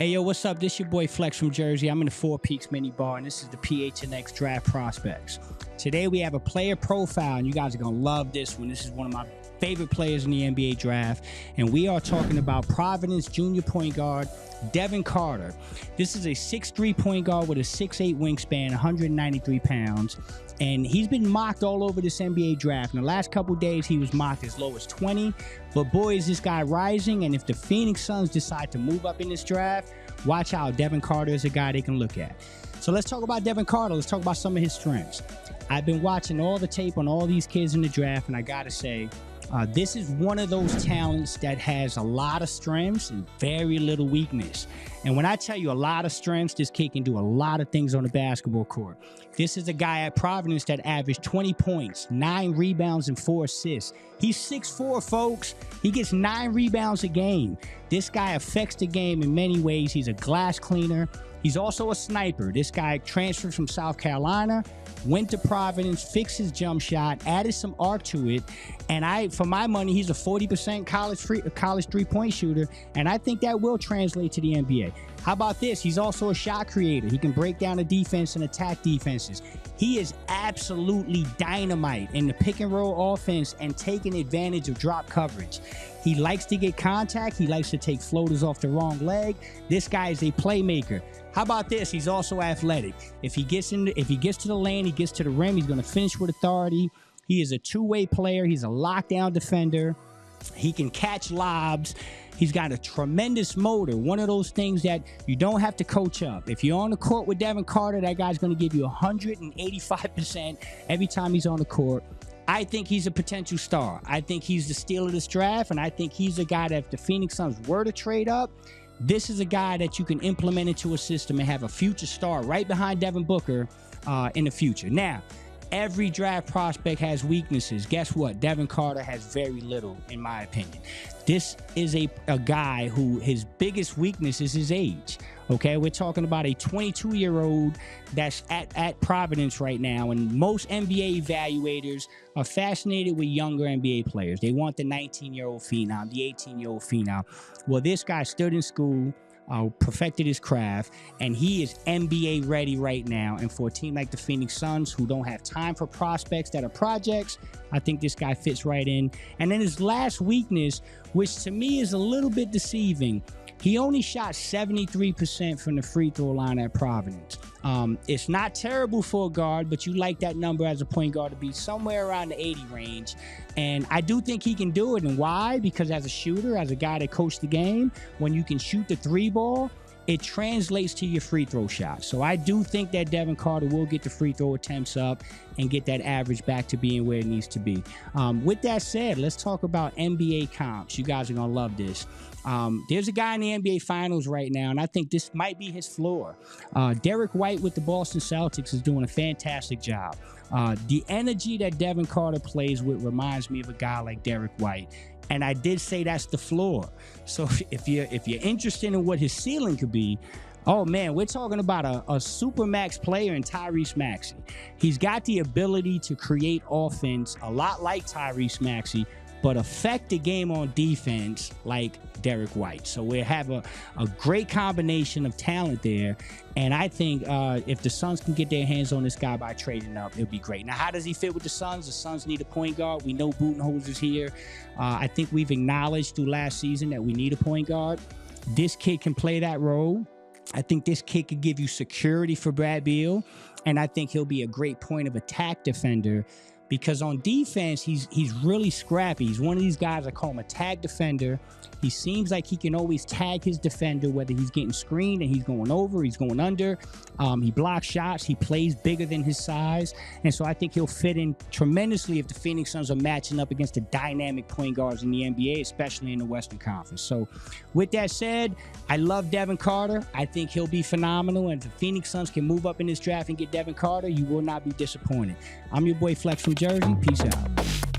Hey, yo, what's up? This your boy Flex from Jersey. I'm in the Four Peaks mini bar, and this is the PHNX Draft Prospects. Today, we have a player profile, and you guys are going to love this one. This is one of my favorite players in the NBA draft, and we are talking about Providence junior point guard, Devin Carter. This is a 6'3" point guard with a 6'8" wingspan, 193 pounds, and he's been mocked all over this NBA draft. In the last couple days, he was mocked as low as 20, but boy, is this guy rising, and if the Phoenix Suns decide to move up in this draft, watch out. Devin Carter is a guy they can look at. So let's talk about Devin Carter. Let's talk about some of his strengths. I've been watching all the tape on all these kids in the draft, and I gotta say, this is one of those talents that has a lot of strengths and very little weakness. And when I tell you a lot of strengths, this kid can do a lot of things on the basketball court. This is a guy at Providence that averaged 20 points, 9 rebounds, and 4 assists. He's 6'4", folks. He gets 9 rebounds a game. This guy affects the game in many ways. He's a glass cleaner. He's also a sniper. This guy transferred from South Carolina, went to Providence, fixed his jump shot, added some arc to it, and for my money, he's a 40% college three-point shooter, and I think that will translate to the NBA. How about this? He's also a shot creator. He can break down a defense and attack defenses. He is absolutely dynamite in the pick-and-roll offense and taking advantage of drop coverage. He likes to get contact. He likes to take floaters off the wrong leg. This guy is a playmaker. How about this? He's also athletic. If he gets to the lane, he gets to the rim, he's going to finish with authority. He is a two-way player. He's a lockdown defender. He can catch lobs. He's got a tremendous motor, one of those things that you don't have to coach up. If you're on the court with Devin Carter, that guy's going to give you 185% every time he's on the court. I think he's a potential star. I think he's the steal of this draft, and I think he's a guy that if the Phoenix Suns were to trade up, this is a guy that you can implement into a system and have a future star right behind Devin Booker in the future. Now, every draft prospect has weaknesses. Guess what? Devin Carter has very little, in my opinion. This is a guy who his biggest weakness is his age. Okay, we're talking about a 22-year-old that's at Providence right now, and most NBA evaluators are fascinated with younger NBA players. They want the 19-year-old phenom, the 18-year-old phenom. Well, this guy stood in school, perfected his craft, and he is NBA ready right now. And for a team like the Phoenix Suns, who don't have time for prospects that are projects, I think this guy fits right in. And then his last weakness, which to me is a little bit deceiving, he only shot 73% from the free throw line at Providence. It's not terrible for a guard, but you like that number as a point guard to be somewhere around the 80 range. And I do think he can do it. And why? Because as a shooter, as a guy that coached the game, when you can shoot the three ball, it translates to your free throw shot. So I do think that Devin Carter will get the free throw attempts up and get that average back to being where it needs to be. With that said, let's talk about NBA comps. You guys are going to love this. There's a guy in the NBA Finals right now, and I think this might be his floor. Derek White with the Boston Celtics is doing a fantastic job. The energy that Devin Carter plays with reminds me of a guy like Derek White. And I did say that's the floor. So if you're interested in what his ceiling could be, oh man, we're talking about a supermax player in Tyrese Maxey. He's got the ability to create offense a lot like Tyrese Maxey, but affect the game on defense like Derek White. So we have a great combination of talent there. And I think if the Suns can get their hands on this guy by trading up, it'll be great. Now, how does he fit with the Suns? The Suns need a point guard. We know Budenholzer's here. I think we've acknowledged through last season that we need a point guard. This kid can play that role. I think this kid could give you security for Brad Beal. And I think he'll be a great point of attack defender, because on defense, he's really scrappy. He's one of these guys I call him a tag defender. He seems like he can always tag his defender, whether he's getting screened and he's going over, he's going under. He blocks shots. He plays bigger than his size. And so I think he'll fit in tremendously if the Phoenix Suns are matching up against the dynamic point guards in the NBA, especially in the Western Conference. So with that said, I love Devin Carter. I think he'll be phenomenal. And if the Phoenix Suns can move up in this draft and get Devin Carter, you will not be disappointed. I'm your boy Flex from Jersey. Peace out.